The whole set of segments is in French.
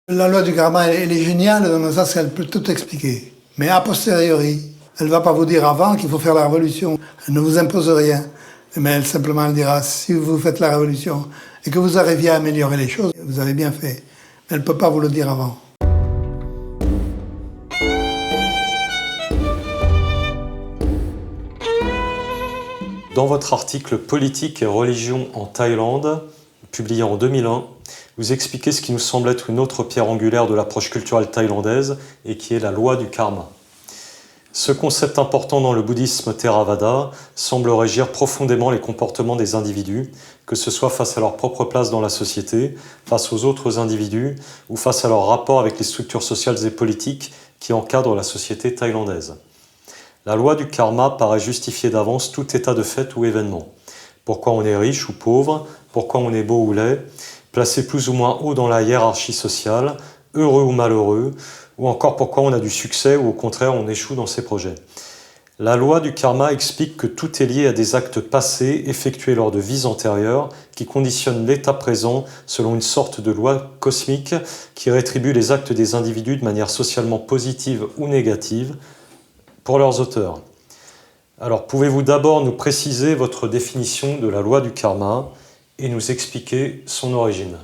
La loi du karma, elle est géniale dans le sens qu'elle peut tout expliquer. Mais a posteriori, elle ne va pas vous dire avant qu'il faut faire la révolution. Elle ne vous impose rien. Mais elle simplement elle dira, si vous faites la révolution et que vous arriviez à améliorer les choses, vous avez bien fait. Mais elle ne peut pas vous le dire avant. Dans votre article Politique et religion en Thaïlande, publié en 2001, vous expliquez ce qui nous semble être une autre pierre angulaire de l'approche culturelle thaïlandaise et qui est la loi du karma. Ce concept important dans le bouddhisme Theravada semble régir profondément les comportements des individus, que ce soit face à leur propre place dans la société, face aux autres individus ou face à leur rapport avec les structures sociales et politiques qui encadrent la société thaïlandaise. La loi du karma paraît justifier d'avance tout état de fait ou événement. Pourquoi on est riche ou pauvre, pourquoi on est beau ou laid, placé plus ou moins haut dans la hiérarchie sociale, heureux ou malheureux, ou encore pourquoi on a du succès ou au contraire on échoue dans ses projets. La loi du karma explique que tout est lié à des actes passés effectués lors de vies antérieures qui conditionnent l'état présent selon une sorte de loi cosmique qui rétribue les actes des individus de manière socialement positive ou négative pour leurs auteurs. Alors, pouvez-vous d'abord nous préciser votre définition de la loi du karma et nous expliquer son origine?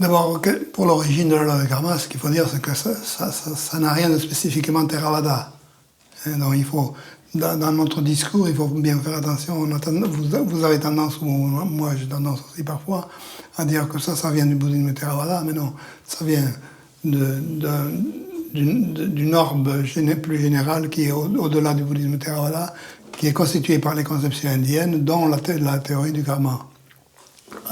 D'abord, pour l'origine de la loi du karma, ce qu'il faut dire, c'est que ça n'a rien de spécifiquement Theravada. Donc il faut, dans notre discours, il faut bien faire attention. Vous avez tendance, ou moi j'ai tendance aussi parfois, à dire que ça vient du bouddhisme Theravada, mais non, ça vient d'une orbe plus générale qui est au-delà du bouddhisme Theravada, qui est constituée par les conceptions indiennes, dont la théorie du karma.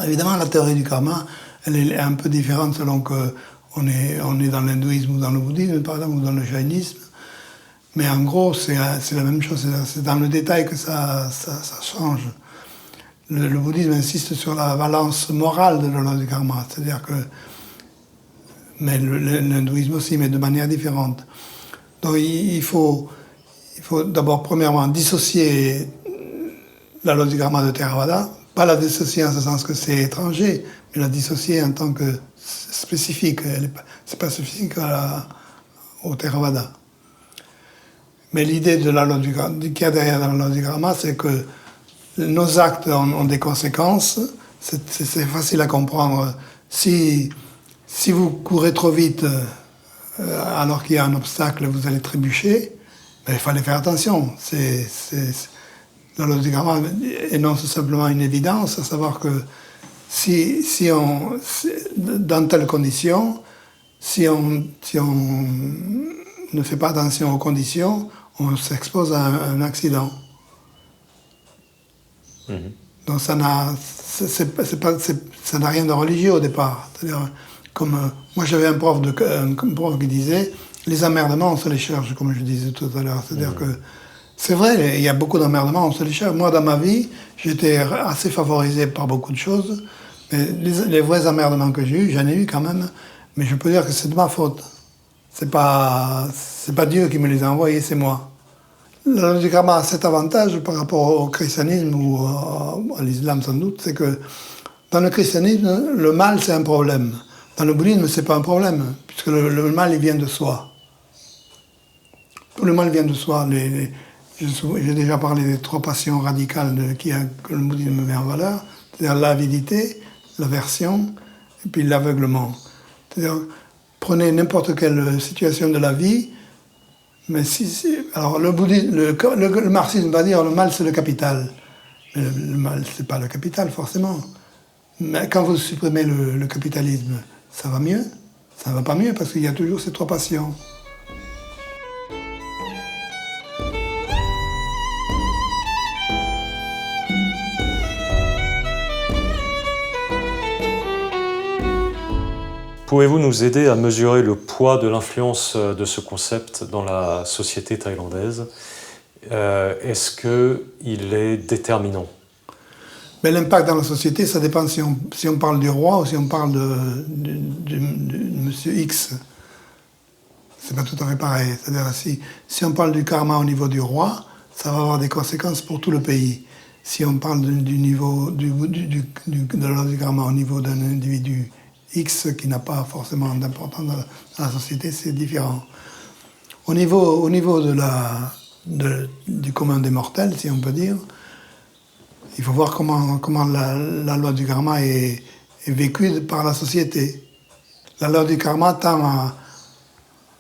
Évidemment, la théorie du karma, elle est un peu différente selon qu'on est dans l'hindouisme ou dans le bouddhisme, par exemple, ou dans le jainisme. Mais en gros, c'est la même chose, c'est dans le détail que ça change. Le bouddhisme insiste sur la valence morale de la loi du karma, c'est-à-dire que mais l'hindouisme aussi, mais de manière différente. Donc il faut d'abord, premièrement, dissocier la loi du karma de Theravada, pas la dissocier en ce sens que c'est étranger, mais la dissocier en tant que spécifique. C'est pas spécifique au Theravada. Mais l'idée de la loi qu'il y a derrière la loi du karma, c'est que nos actes ont des conséquences. C'est facile à comprendre. Si vous courez trop vite alors qu'il y a un obstacle, vous allez trébucher, mais il fallait faire attention. La loi du karma énonce simplement une évidence, à savoir que dans telles conditions, si on ne fait pas attention aux conditions, on s'expose à un accident. Donc ça n'a rien de religieux au départ. C'est-à-dire, comme moi j'avais un prof qui disait, les emmerdements on se les cherche, comme je disais tout à l'heure. C'est-à-dire que c'est vrai, il y a beaucoup d'emmerdements, on se les cherche. Moi dans ma vie, j'étais assez favorisé par beaucoup de choses, mais les vrais emmerdements que j'ai eus, j'en ai eu quand même, mais je peux dire que c'est de ma faute. C'est pas Dieu qui me les a envoyés, c'est moi. La loi du karma a cet avantage par rapport au christianisme ou à l'islam sans doute, c'est que dans le christianisme, le mal c'est un problème. Dans le bouddhisme, c'est pas un problème, puisque le mal il vient de soi. Tout le mal vient de soi. J'ai déjà parlé des 3 passions radicales que le bouddhisme met en valeur, c'est-à-dire l'avidité, l'aversion et puis l'aveuglement. C'est-à-dire, prenez n'importe quelle situation de la vie, mais alors le marxisme va dire le mal c'est le capital. Mais le mal c'est pas le capital forcément. Mais quand vous supprimez le capitalisme, ça va mieux? Ça ne va pas mieux parce qu'il y a toujours ces 3 passions. Pouvez-vous nous aider à mesurer le poids de l'influence de ce concept dans la société thaïlandaise? Est-ce qu'il est déterminant? Mais l'impact dans la société, ça dépend si on parle du roi ou si on parle de Monsieur X. C'est pas tout à fait pareil. C'est-à-dire si on parle du karma au niveau du roi, ça va avoir des conséquences pour tout le pays. Si on parle du niveau de la loi du karma au niveau d'un individu X qui n'a pas forcément d'importance dans la société, c'est différent. Au niveau du commun des mortels, si on peut dire, il faut voir comment la loi du karma est vécue par la société. La loi du karma tend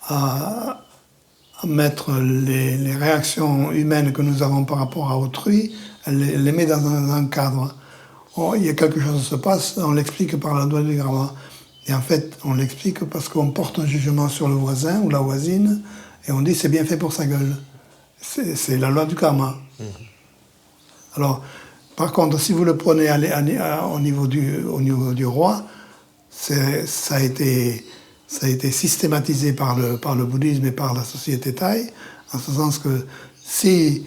à mettre les réactions humaines que nous avons par rapport à autrui, elle les met dans un cadre. Il y a quelque chose qui se passe, on l'explique par la loi du karma. Et en fait, on l'explique parce qu'on porte un jugement sur le voisin ou la voisine, et on dit c'est bien fait pour sa gueule. C'est la loi du karma. Alors, par contre, si vous le prenez au niveau du roi, ça a été systématisé par le bouddhisme et par la société thaï, en ce sens que s'il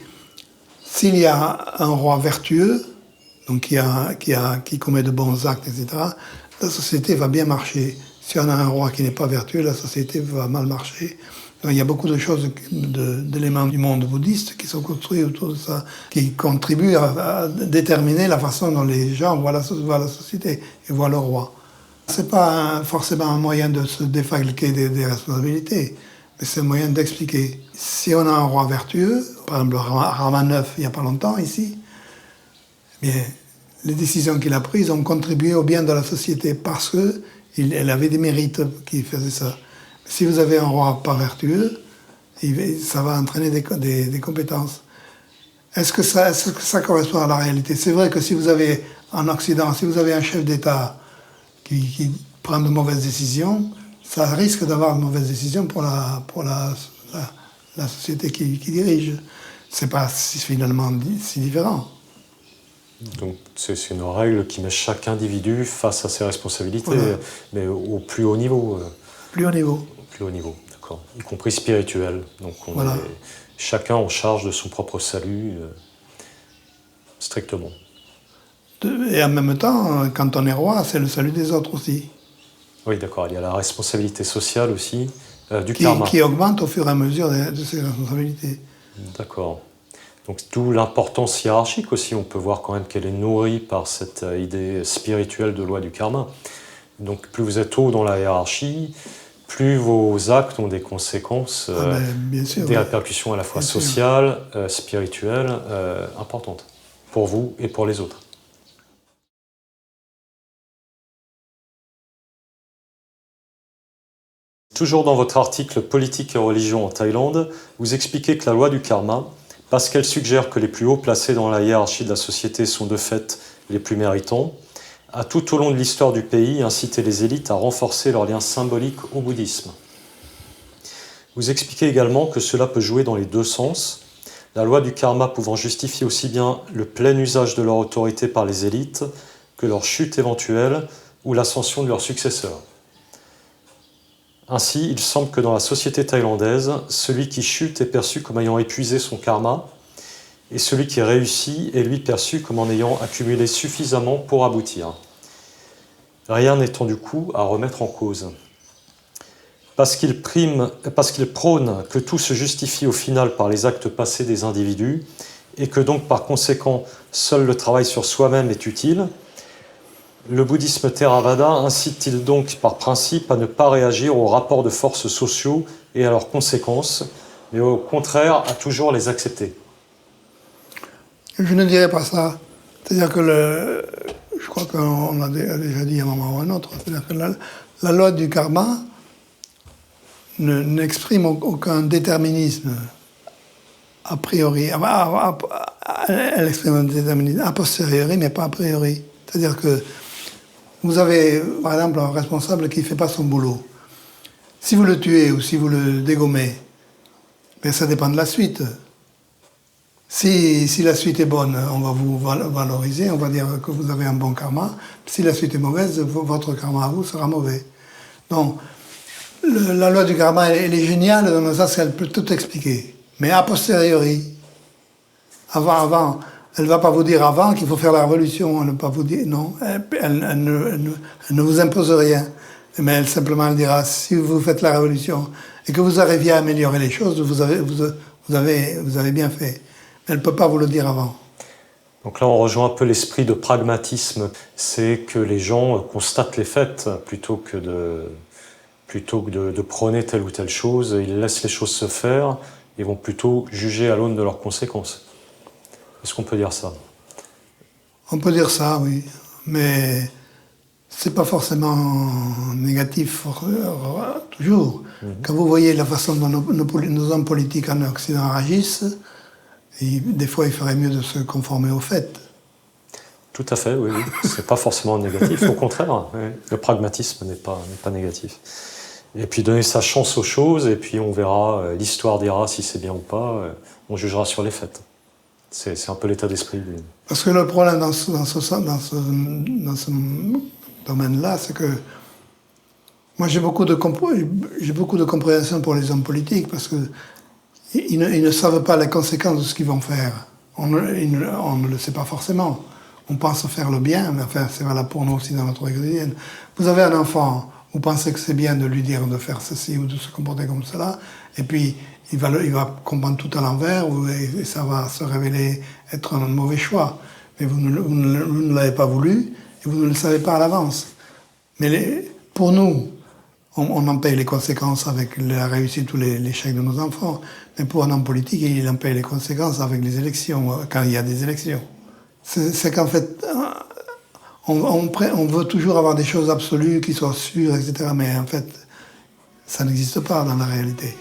y a un roi vertueux, donc qui commet de bons actes, etc., la société va bien marcher. Si on a un roi qui n'est pas vertueux, la société va mal marcher. Donc, il y a beaucoup de choses, d'éléments du monde bouddhiste qui sont construits autour de ça, qui contribuent à déterminer la façon dont les gens voient la société et voient le roi. C'est pas forcément un moyen de se défalquer des responsabilités, mais c'est un moyen d'expliquer. Si on a un roi vertueux, par exemple Rama IX il n'y a pas longtemps ici, eh bien, les décisions qu'il a prises ont contribué au bien de la société parce qu'elle avait des mérites qui faisaient ça. Si vous avez un roi pas vertueux, ça va entraîner des compétences. Est-ce que ça correspond à la réalité? C'est vrai que si vous avez, en Occident, si vous avez un chef d'État qui prend de mauvaises décisions, ça risque d'avoir de mauvaises décisions pour la société qui dirige. C'est pas finalement si différent. Donc c'est une règle qui met chaque individu face à ses responsabilités, voilà. Mais au plus haut niveau. Plus haut niveau. Plus haut niveau, d'accord. Y compris spirituel. Donc on est chacun en charge de son propre salut, strictement. Et en même temps, quand on est roi, c'est le salut des autres aussi. Oui, d'accord. Il y a la responsabilité sociale aussi, du karma. Qui augmente au fur et à mesure de ses responsabilités. D'accord. Donc d'où l'importance hiérarchique aussi. On peut voir quand même qu'elle est nourrie par cette idée spirituelle de loi du karma. Donc plus vous êtes haut dans la hiérarchie, plus vos actes ont des conséquences, bien sûr, des répercussions à la fois sociales, spirituelles, importantes, pour vous et pour les autres. Toujours dans votre article « Politique et religion en Thaïlande », vous expliquez que la loi du karma, parce qu'elle suggère que les plus hauts placés dans la hiérarchie de la société sont de fait les plus méritants, a tout au long de l'histoire du pays incité les élites à renforcer leur lien symbolique au bouddhisme. Vous expliquez également que cela peut jouer dans les deux sens, la loi du karma pouvant justifier aussi bien le plein usage de leur autorité par les élites que leur chute éventuelle ou l'ascension de leurs successeurs. Ainsi, il semble que dans la société thaïlandaise, celui qui chute est perçu comme ayant épuisé son karma, et celui qui réussit est lui perçu comme en ayant accumulé suffisamment pour aboutir. Rien n'étant du coup à remettre en cause. Parce qu'il prône que tout se justifie au final par les actes passés des individus, et que donc par conséquent, seul le travail sur soi-même est utile, le bouddhisme Theravada incite-t-il donc par principe à ne pas réagir aux rapports de forces sociaux et à leurs conséquences, mais au contraire à toujours les accepter? Je ne dirais pas ça. C'est-à-dire que je crois qu'on l'a déjà dit à un moment ou à un autre, c'est-à-dire que la loi du karma n'exprime aucun déterminisme a priori. Elle exprime un déterminisme a posteriori, mais pas a priori. C'est-à-dire que vous avez, par exemple, un responsable qui ne fait pas son boulot. Si vous le tuez ou si vous le dégommez, ben ça dépend de la suite. Si la suite est bonne, on va vous valoriser, on va dire que vous avez un bon karma. Si la suite est mauvaise, votre karma à vous sera mauvais. Donc, la loi du karma, elle est géniale dans le sens qu'elle peut tout expliquer. Mais a posteriori, avant, elle ne va pas vous dire avant qu'il faut faire la révolution, elle ne va pas vous dire, non, elle ne vous impose rien. Mais elle simplement dira, si vous faites la révolution et que vous arriviez à améliorer les choses, vous avez bien fait. Elle ne peut pas vous le dire avant. Donc là, on rejoint un peu l'esprit de pragmatisme. C'est que les gens constatent les faits plutôt que de prôner telle ou telle chose. Ils laissent les choses se faire et vont plutôt juger à l'aune de leurs conséquences. Est-ce qu'on peut dire ça? On peut dire ça, oui. Mais c'est pas forcément négatif toujours. Quand vous voyez la façon dont nos hommes politiques en Occident agissent, des fois il ferait mieux de se conformer aux faits. Tout à fait, oui. C'est pas forcément négatif, au contraire. Oui. Le pragmatisme n'est pas négatif. Et puis donner sa chance aux choses, et puis on verra, l'histoire dira si c'est bien ou pas, on jugera sur les faits. C'est un peu l'état d'esprit. Parce que le problème dans ce domaine-là, c'est que moi j'ai beaucoup de compréhension pour les hommes politiques, parce qu'ils ne savent pas les conséquences de ce qu'ils vont faire. On ne le sait pas forcément. On pense faire le bien, mais enfin, c'est valable pour nous aussi dans notre vie quotidienne. Vous avez un enfant, vous pensez que c'est bien de lui dire de faire ceci ou de se comporter comme cela, et puis il va comprendre tout à l'envers, et ça va se révéler être un mauvais choix. Mais vous ne l'avez pas voulu, et vous ne le savez pas à l'avance. Mais pour nous, on en paye les conséquences avec la réussite ou l'échec de nos enfants. Mais pour un homme politique, il en paye les conséquences avec les élections, quand il y a des élections. C'est qu'en fait, on veut toujours avoir des choses absolues qui soient sûres, etc. Mais en fait, ça n'existe pas dans la réalité.